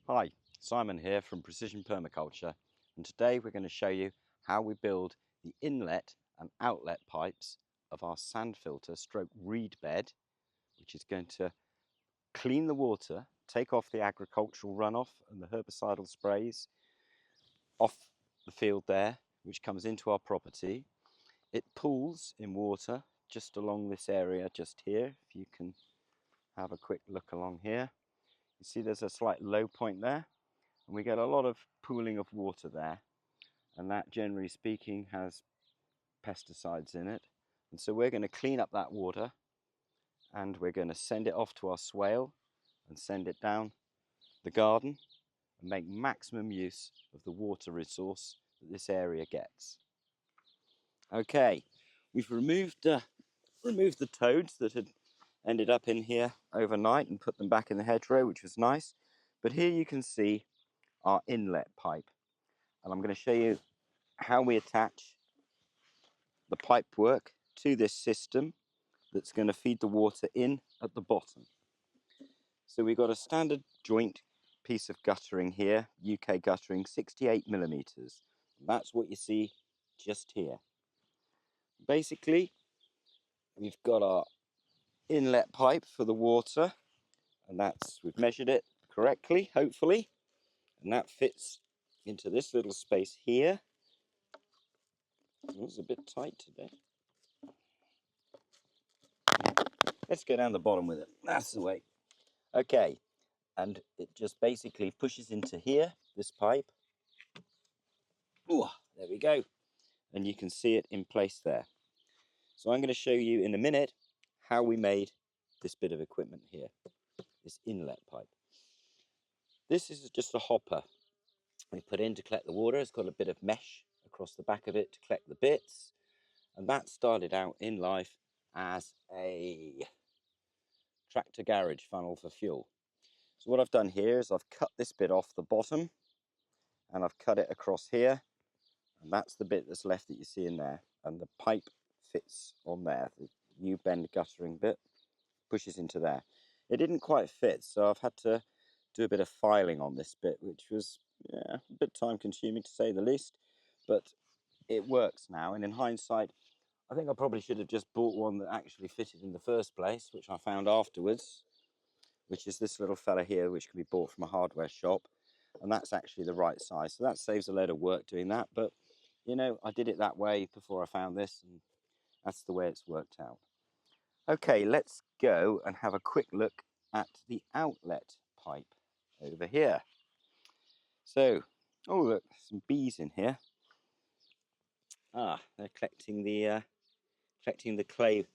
Hi, Simon here from Precision Permaculture, and today we're going to show you how we build the inlet and outlet pipes of our sand filter stroke reed bed, which is going to clean the water, take off the agricultural runoff and the herbicidal sprays off the field there, which comes into our property. It pools in water just along this area just here. If you can have a quick look along here, you see there's a slight low point there. And we get a lot of pooling of water there, and that, generally speaking, has pesticides in it. And so we're going to clean up that water, and we're going to send it off to our swale and send it down the garden and make maximum use of the water resource that this area gets. Okay, we've removed the toads that had ended up in here overnight and put them back in the hedgerow, which was nice. But here you can see our inlet pipe, and I'm going to show you how we attach the pipe work to this system that's going to feed the water in at the bottom. So we've got a standard joint piece of guttering here, UK guttering, 68 millimeters. That's what you see just here. Basically, we've got our inlet pipe for the water, and we've measured it correctly, hopefully, and that fits into this little space here. It's a bit tight today. Let's go down the bottom with it. That's the way. Okay, and it just basically pushes into here, this pipe. Ooh, there we go. And you can see it in place there. So I'm going to show you in a minute how we made this bit of equipment here, this inlet pipe. This is just a hopper we put in to collect the water. It's got a bit of mesh across the back of it to collect the bits. And that started out in life as a tractor garage funnel for fuel. So what I've done here is I've cut this bit off the bottom, and I've cut it across here, and that's the bit that's left that you see in there, and the pipe fits on there. The U-bend guttering bit pushes into there. It didn't quite fit, so I've had to do a bit of filing on this bit, which was a bit time consuming to say the least, but it works now. And in hindsight, I think I probably should have just bought one that actually fitted in the first place, which I found afterwards, which is this little fella here, which can be bought from a hardware shop, and that's actually the right size. So that saves a load of work doing that, but you know, I did it that way before I found this, and that's the way it's worked out. Okay, let's go and have a quick look at the outlet pipe over here. So, oh look, some bees in here. They're collecting the clay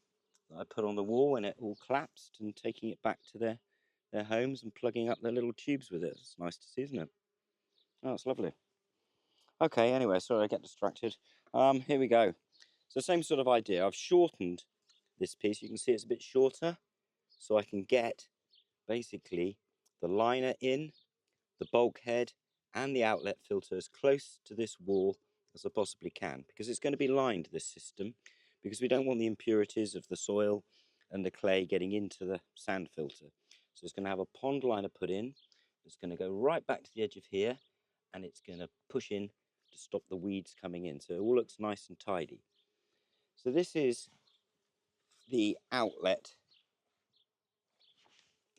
that I put on the wall when it all collapsed, and taking it back to their homes and plugging up their little tubes with it. It's nice to see, isn't it? Oh, it's lovely. Okay, anyway, sorry I get distracted. Here we go. So same sort of idea. I've shortened this piece. You can see it's a bit shorter, so I can get basically the liner in, the bulkhead, and the outlet filter as close to this wall as I possibly can, because it's going to be lined, this system, because we don't want the impurities of the soil and the clay getting into the sand filter. So it's going to have a pond liner put in. It's going to go right back to the edge of here, and it's going to push in to stop the weeds coming in, so it all looks nice and tidy. So this is the outlet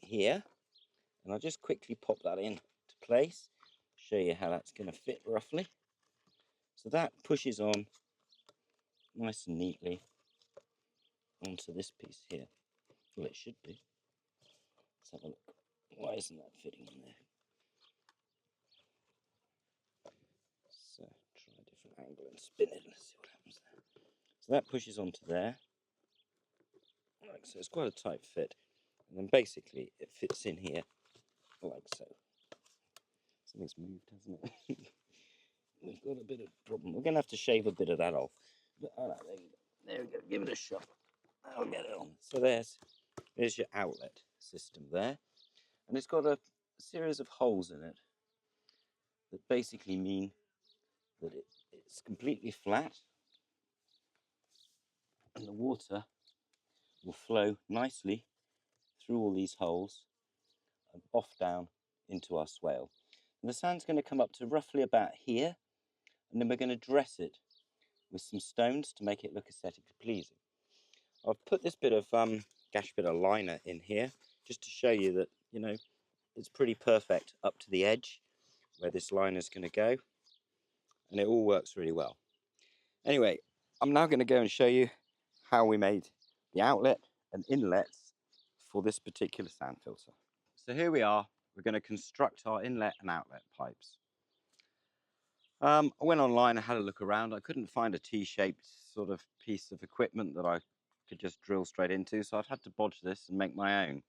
here, and I'll just quickly pop that into place, show you how that's going to fit roughly. So that pushes on nice and neatly onto this piece here. Well, it should be. Let's have a look. Why isn't that fitting in there? So try a different angle and spin it and see what happens there. So that pushes onto there. Like so. It's quite a tight fit. And then basically it fits in here like so. Something's moved, hasn't it? We've got a bit of problem. We're going to have to shave a bit of that off. But, all right, there we go. Give it a shot. I'll get it on. So there's your outlet system there. And it's got a series of holes in it that basically mean that it's completely flat, and the water will flow nicely through all these holes and off down into our swale. And the sand's going to come up to roughly about here, and then we're going to dress it with some stones to make it look aesthetically pleasing. I've put this bit of gash bit of liner in here just to show you that, you know, it's pretty perfect up to the edge where this liner is going to go, and it all works really well. Anyway, I'm now going to go and show you how we made the outlet and inlets for this particular sand filter. So here we are. We're going to construct our inlet and outlet pipes. I went online and had a look around. I couldn't find a T-shaped sort of piece of equipment that I could just drill straight into, so I've had to bodge this and make my own.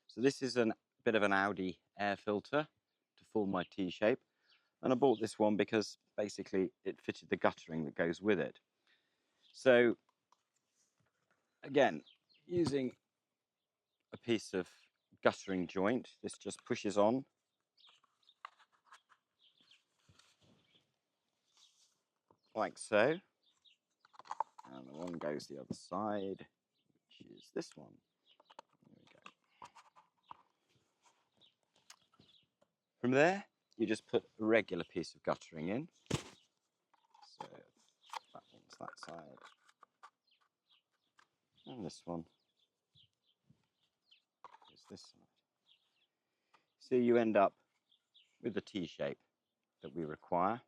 So this is a bit of an Audi air filter to form my T-shape, and I bought this one because basically it fitted the guttering that goes with it. So again, using a piece of guttering joint, this just pushes on. Like so. And the one goes the other side, which is this one. There we go. From there, you just put a regular piece of guttering in. So that one's that side. And this one is this side. So you end up with the T-shape that we require.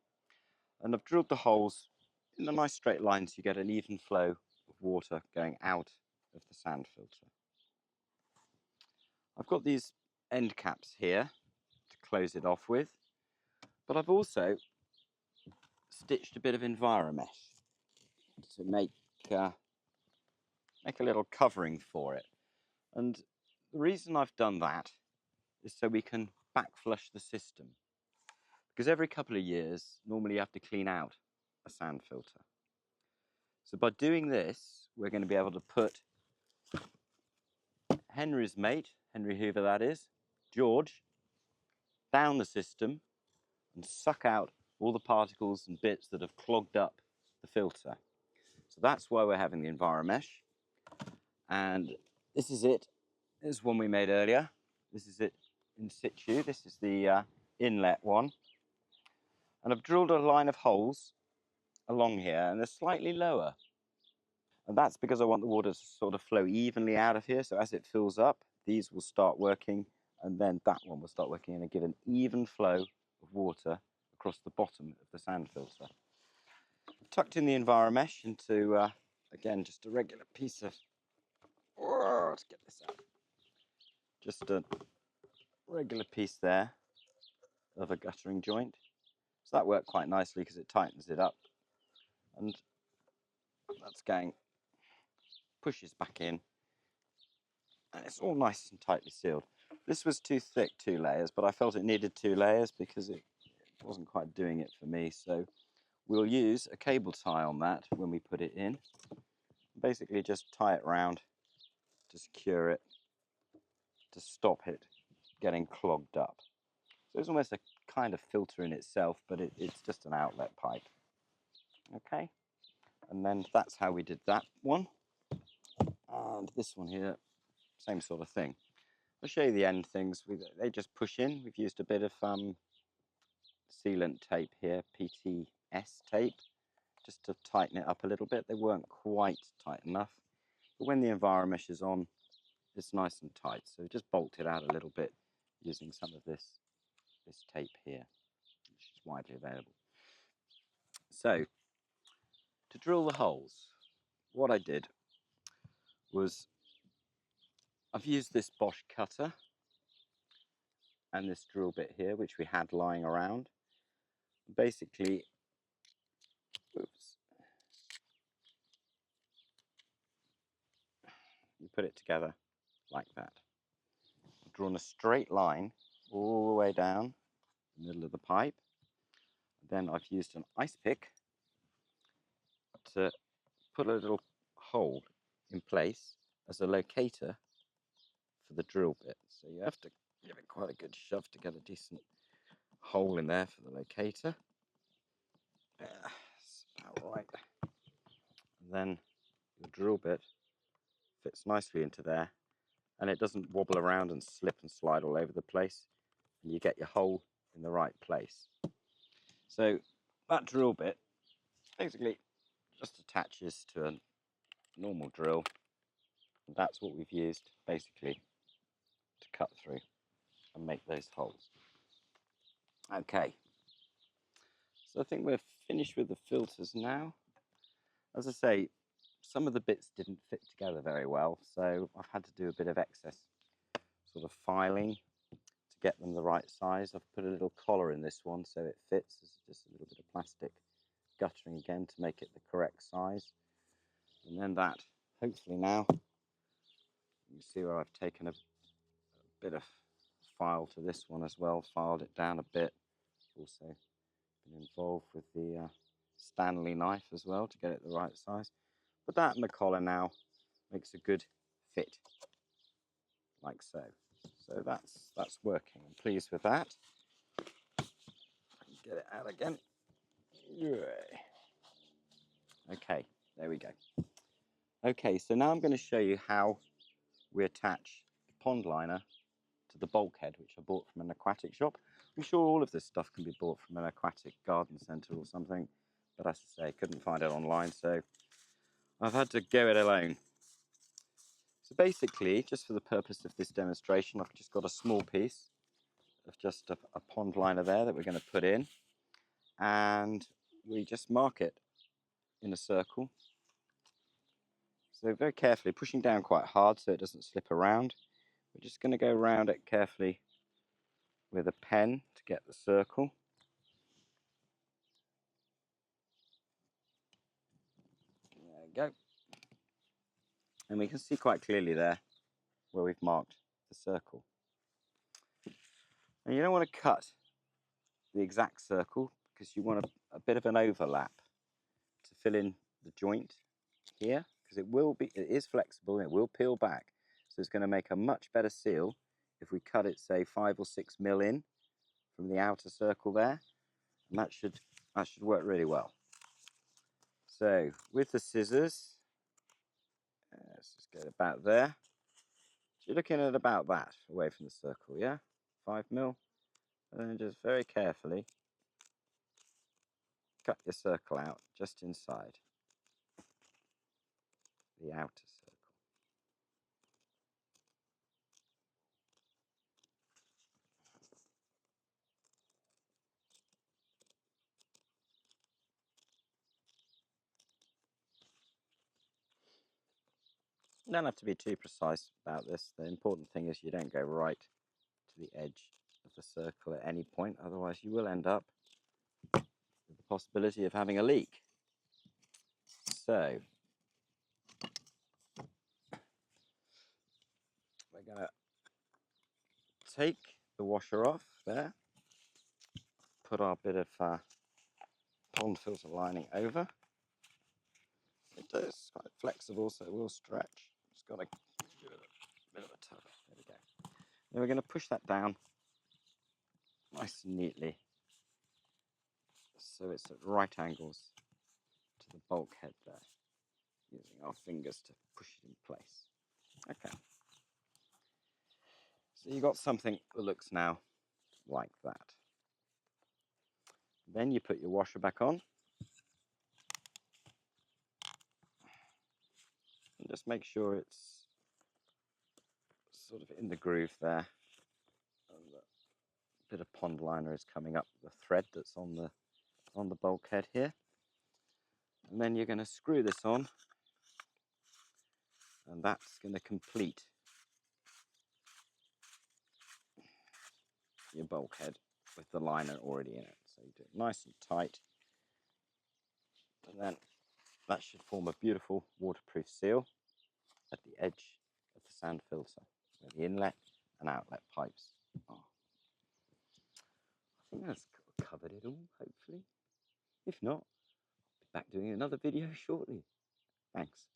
And I've drilled the holes in a nice straight line so you get an even flow of water going out of the sand filter. I've got these end caps here to close it off with, but I've also stitched a bit of EnviroMesh to make a little covering for it. And the reason I've done that is so we can backflush the system, because every couple of years normally you have to clean out a sand filter. So by doing this, we're going to be able to put Henry's mate, Henry Hoover that is, George, down the system and suck out all the particles and bits that have clogged up the filter. So that's why we're having the EnviroMesh. And this is it. This is one we made earlier. This is it in situ. This is the inlet one. And I've drilled a line of holes along here, and they're slightly lower. And that's because I want the water to sort of flow evenly out of here. So as it fills up, these will start working, and then that one will start working, and give an even flow of water across the bottom of the sand filter. Tucked in the EnviroMesh into, again, just a regular piece of, let's get this out. Just a regular piece there of a guttering joint. So that worked quite nicely because it tightens it up. And that's going, pushes back in, and it's all nice and tightly sealed. This was too thick, 2 layers, but I felt it needed 2 layers because it wasn't quite doing it for me. So we'll use a cable tie on that when we put it in. Basically just tie it round to secure it, to stop it getting clogged up. So it's almost a kind of filter in itself, but it's just an outlet pipe. Okay, and then that's how we did that one. And this one here, same sort of thing. I'll show you the end things. They just push in. We've used a bit of sealant tape here, PTS tape, just to tighten it up a little bit. They weren't quite tight enough, but when the EnviroMesh is on, it's nice and tight. So just bolt it out a little bit using some of this tape here, which is widely available. So to drill the holes, what I did was I've used this Bosch cutter and this drill bit here, which we had lying around. Basically, you put it together like that. I've drawn a straight line all the way down the middle of the pipe. Then I've used an ice pick to put a little hole in place as a locator for the drill bit. So you have to give it quite a good shove to get a decent hole in there for the locator. That's about right. And then the drill bit fits nicely into there, and it doesn't wobble around and slip and slide all over the place. And you get your hole in the right place. So that drill bit basically just attaches to a normal drill. And that's what we've used basically to cut through and make those holes. Okay, so I think we're finished with the filters now. As I say, some of the bits didn't fit together very well, so I've had to do a bit of excess sort of filing to get them the right size. I've put a little collar in this one so it fits. There's just a little bit of plastic guttering again to make it the correct size. And then that, hopefully now, you can see where I've taken a bit of file to this one as well, filed it down a bit. Also been involved with the Stanley knife as well to get it the right size. But that and the collar now makes a good fit, like so. So that's working. I'm pleased with that. Get it out again. Okay, there we go. Okay, so now I'm going to show you how we attach the pond liner to the bulkhead, which I bought from an aquatic shop. I'm sure all of this stuff can be bought from an aquatic garden centre or something, but as I say, I couldn't find it online, so I've had to go it alone. So basically, just for the purpose of this demonstration, I've just got a small piece of just a pond liner there that we're going to put in, and we just mark it in a circle. So very carefully, pushing down quite hard so it doesn't slip around. We're just going to go around it carefully with a pen to get the circle. There we go. And we can see quite clearly there where we've marked the circle. And you don't want to cut the exact circle because you want a bit of an overlap to fill in the joint here, because it is flexible and it will peel back. So it's going to make a much better seal if we cut it, say 5 or 6 mil in from the outer circle there, and that should work really well. So with the scissors, let's just get about there. So you're looking at about that away from the circle, yeah? 5 mil, and then just very carefully cut your circle out just inside the outer circle. You don't have to be too precise about this. The important thing is you don't go right to the edge of the circle at any point, otherwise you will end up with the possibility of having a leak. So we're going to take the washer off there, put our bit of pond filter lining over. It is quite flexible, so it will stretch. Just got to give it a bit of a tug. There we go. Then we're going to push that down nice and neatly so it's at right angles to the bulkhead there, using our fingers to push it in place. Okay. So you've got something that looks now like that. Then you put your washer back on. And just make sure it's sort of in the groove there. And the bit of pond liner is coming up the thread that's on the bulkhead here. And then you're going to screw this on, and that's going to complete your bulkhead with the liner already in it. So you do it nice and tight, and then that should form a beautiful waterproof seal at the edge of the sand filter, where the inlet and outlet pipes are. I think that's covered it all, hopefully. If not, I'll be back doing another video shortly. Thanks.